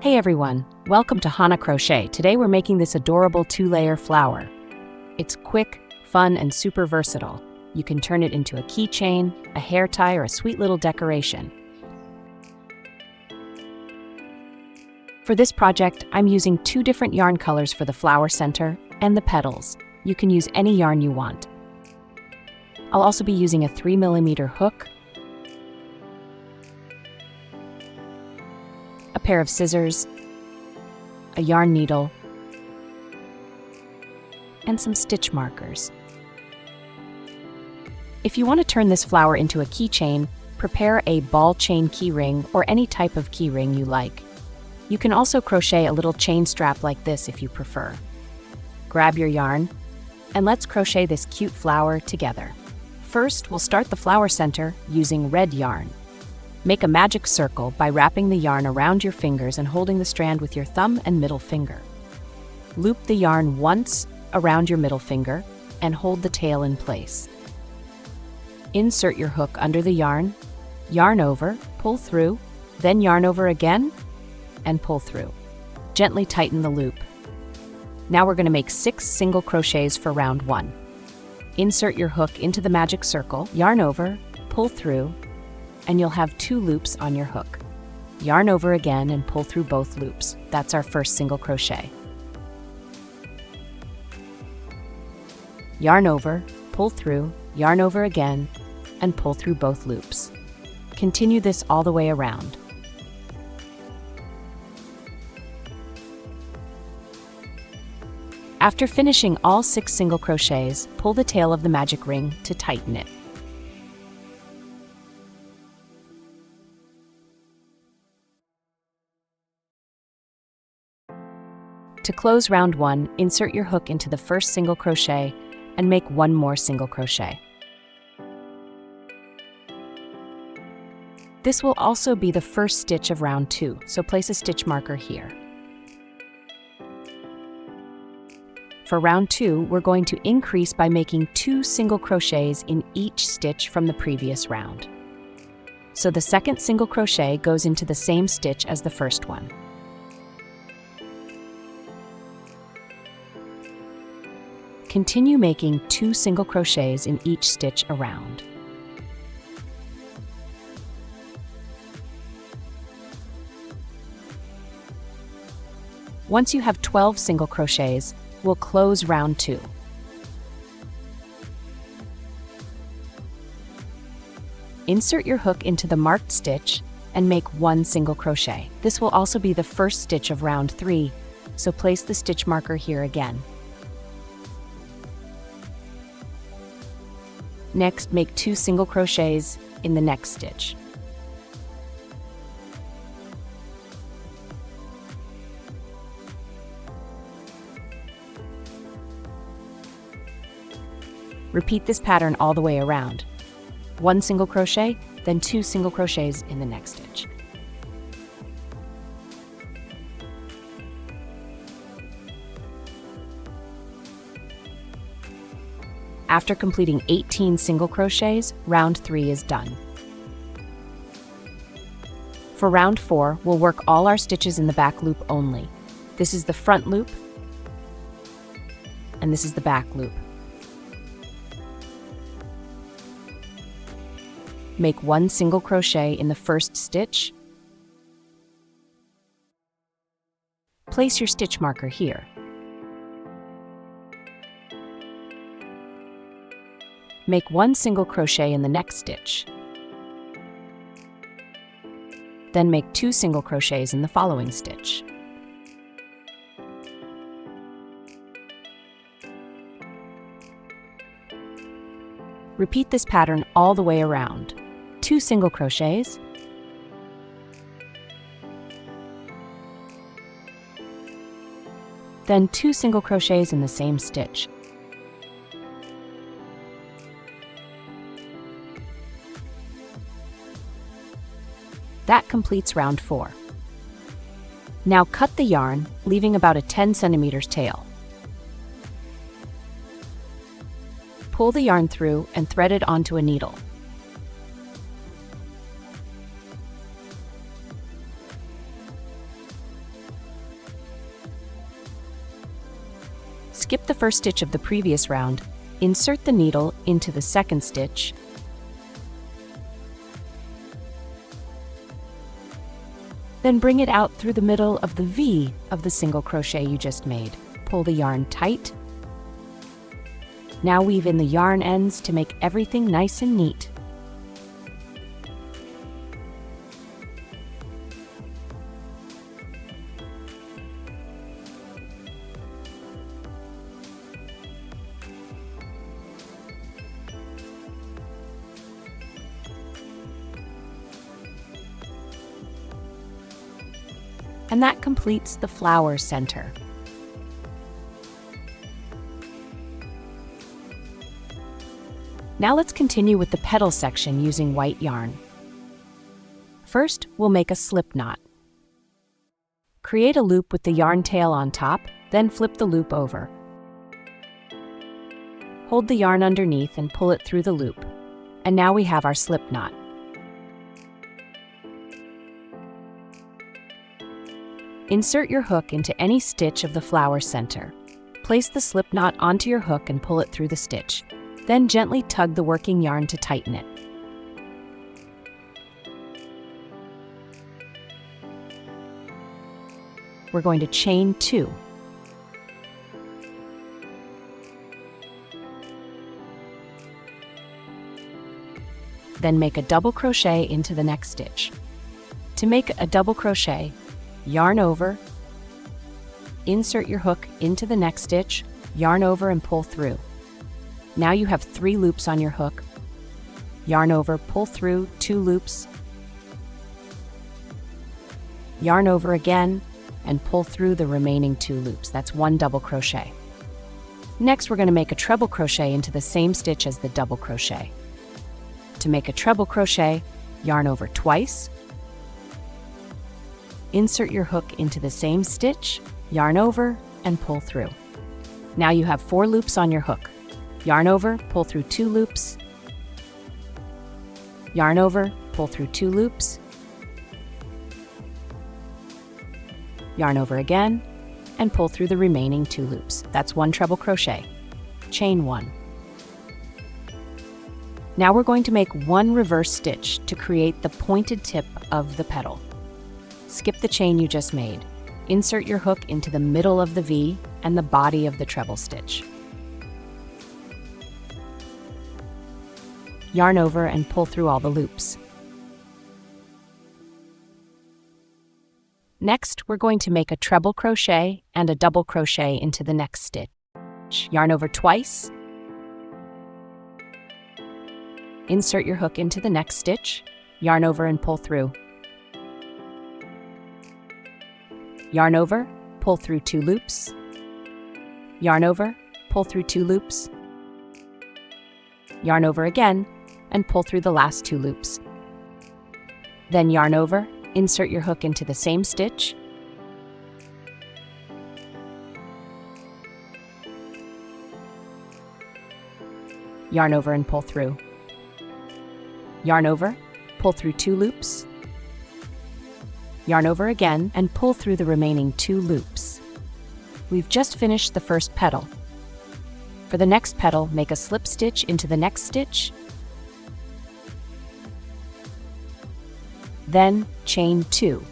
Hey everyone, welcome to Hana Crochet. Today we're making this adorable 2-layer flower. It's quick, fun, and super versatile. You can turn it into a keychain, a hair tie, or a sweet little decoration. For this project, I'm using 2 different yarn colors for the flower center and the petals. You can use any yarn you want. I'll also be using a 3mm hook, a pair of scissors, a yarn needle, and some stitch markers. If you want to turn this flower into a keychain, prepare a ball chain keyring or any type of keyring you like. You can also crochet a little chain strap like this if you prefer. Grab your yarn, and let's crochet this cute flower together. First, we'll start the flower center using red yarn. Make a magic circle by wrapping the yarn around your fingers and holding the strand with your thumb and middle finger. Loop the yarn once around your middle finger and hold the tail in place. Insert your hook under the yarn over, pull through, then yarn over again, and pull through. Gently tighten the loop. Now we're going to make 6 single crochets for round 1. Insert your hook into the magic circle, yarn over, pull through, and you'll have 2 loops on your hook. Yarn over again and pull through both loops. That's our first single crochet. Yarn over, pull through, yarn over again, and pull through both loops. Continue this all the way around. After finishing all 6 single crochets, pull the tail of the magic ring to tighten it. To close round 1, insert your hook into the first single crochet and make 1 more single crochet. This will also be the first stitch of round 2, so place a stitch marker here. For round 2, we're going to increase by making 2 single crochets in each stitch from the previous round. So the second single crochet goes into the same stitch as the first one. Continue making 2 single crochets in each stitch around. Once you have 12 single crochets, we'll close round 2. Insert your hook into the marked stitch and make 1 single crochet. This will also be the first stitch of round 3, so place the stitch marker here again. Next, make 2 single crochets in the next stitch. Repeat this pattern all the way around. 1 single crochet, then 2 single crochets in the next stitch. After completing 18 single crochets, round 3 is done. For round 4, we'll work all our stitches in the back loop only. This is the front loop, and this is the back loop. Make 1 single crochet in the first stitch. Place your stitch marker here. Make 1 single crochet in the next stitch. Then make 2 single crochets in the following stitch. Repeat this pattern all the way around. 2 single crochets, then 2 single crochets in the same stitch. That completes round 4. Now cut the yarn, leaving about a 10 centimeters tail. Pull the yarn through and thread it onto a needle. Skip the first stitch of the previous round, insert the needle into the second stitch, then bring it out through the middle of the V of the single crochet you just made. Pull the yarn tight. Now weave in the yarn ends to make everything nice and neat. And that completes the flower center. Now let's continue with the petal section using white yarn. First, we'll make a slip knot. Create a loop with the yarn tail on top, then flip the loop over. Hold the yarn underneath and pull it through the loop. And now we have our slip knot. Insert your hook into any stitch of the flower center. Place the slip knot onto your hook and pull it through the stitch. Then gently tug the working yarn to tighten it. We're going to chain 2. Then make a double crochet into the next stitch. To make a double crochet, yarn over, insert your hook into the next stitch, yarn over and pull through. Now you have 3 loops on your hook. Yarn over, pull through 2 loops, yarn over again, and pull through the remaining 2 loops. That's 1 double crochet. Next, we're going to make a treble crochet into the same stitch as the double crochet. To make a treble crochet, yarn over twice, insert your hook into the same stitch, yarn over, and pull through. Now you have 4 loops on your hook. Yarn over, pull through 2 loops, yarn over, pull through 2 loops, yarn over again, and pull through the remaining 2 loops. That's 1 treble crochet. Chain 1. Now we're going to make 1 reverse stitch to create the pointed tip of the petal. Skip the chain you just made. Insert your hook into the middle of the V and the body of the treble stitch. Yarn over and pull through all the loops. Next, we're going to make a treble crochet and a double crochet into the next stitch. Yarn over twice. Insert your hook into the next stitch, yarn over and pull through. Yarn over, pull through 2 loops. Yarn over, pull through 2 loops. Yarn over again, and pull through the last 2 loops. Then yarn over, insert your hook into the same stitch. Yarn over and pull through. Yarn over, pull through 2 loops. Yarn over again, and pull through the remaining 2 loops. We've just finished the first petal. For the next petal, make a slip stitch into the next stitch, then chain 2.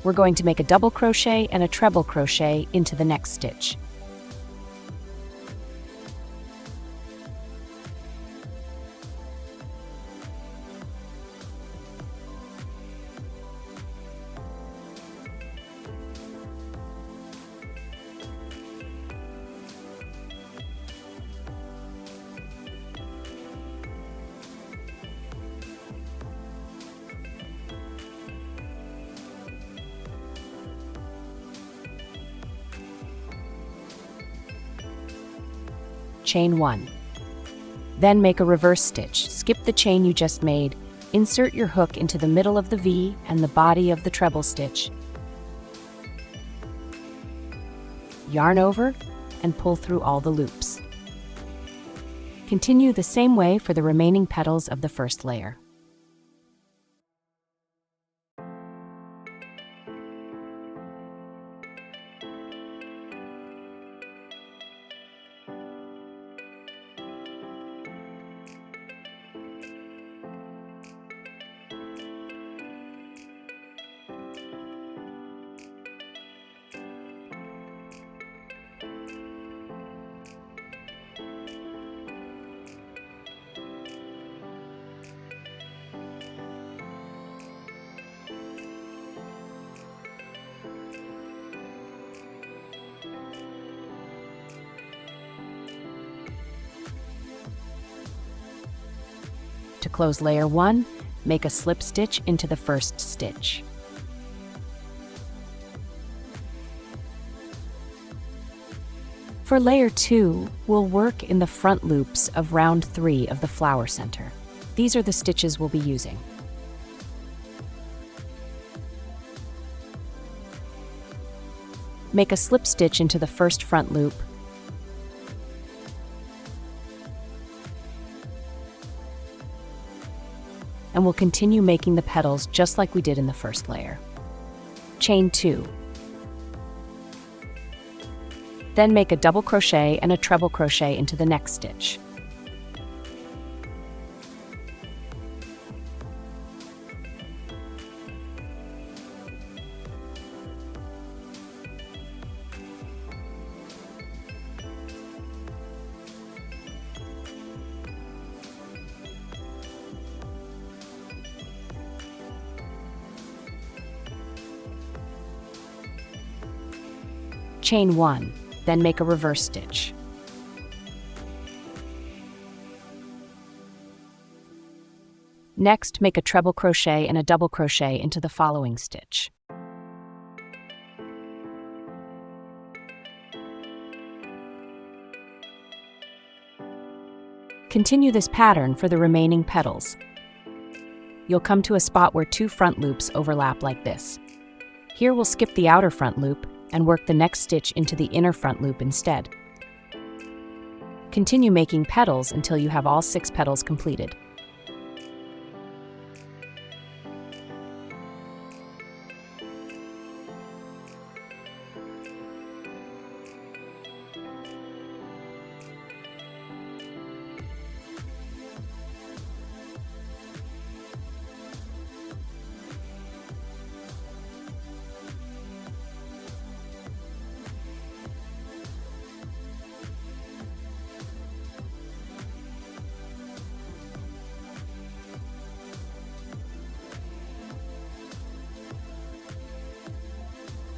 We're going to make a double crochet and a treble crochet into the next stitch. Chain 1. Then make a reverse stitch. Skip the chain you just made. Insert your hook into the middle of the V and the body of the treble stitch. Yarn over and pull through all the loops. Continue the same way for the remaining petals of the first layer. To close layer 1, make a slip stitch into the first stitch. For layer 2, we'll work in the front loops of round 3 of the flower center. These are the stitches we'll be using. Make a slip stitch into the first front loop, and we'll continue making the petals just like we did in the first layer. Chain 2. Then make a double crochet and a treble crochet into the next stitch. Chain 1, then make a reverse stitch. Next, make a treble crochet and a double crochet into the following stitch. Continue this pattern for the remaining petals. You'll come to a spot where 2 front loops overlap like this. Here we'll skip the outer front loop and work the next stitch into the inner front loop instead. Continue making petals until you have all 6 petals completed.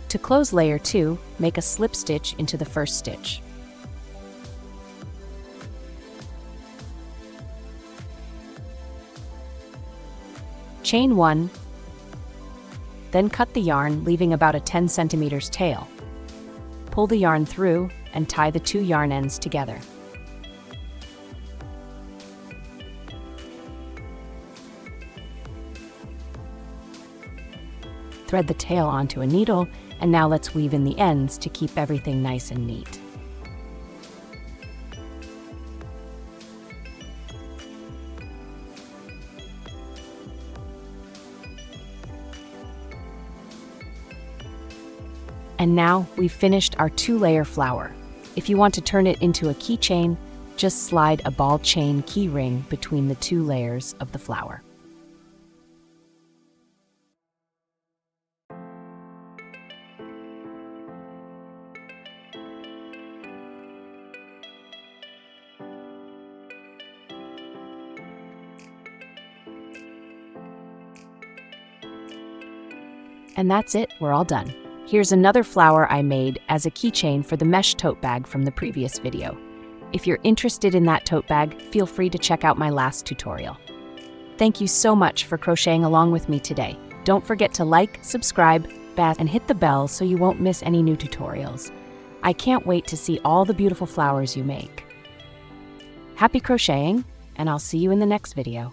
To close layer 2, make a slip stitch into the first stitch. Chain 1, then cut the yarn, leaving about a 10 centimeters tail. Pull the yarn through and tie the 2 yarn ends together. Thread the tail onto a needle, and now let's weave in the ends to keep everything nice and neat. And now we've finished our 2-layer flower. If you want to turn it into a keychain, just slide a ball chain key ring between the 2 layers of the flower. And that's it, we're all done. Here's another flower I made as a keychain for the mesh tote bag from the previous video. If you're interested in that tote bag, feel free to check out my last tutorial. Thank you so much for crocheting along with me today. Don't forget to like, subscribe, and hit the bell so you won't miss any new tutorials. I can't wait to see all the beautiful flowers you make. Happy crocheting, and I'll see you in the next video.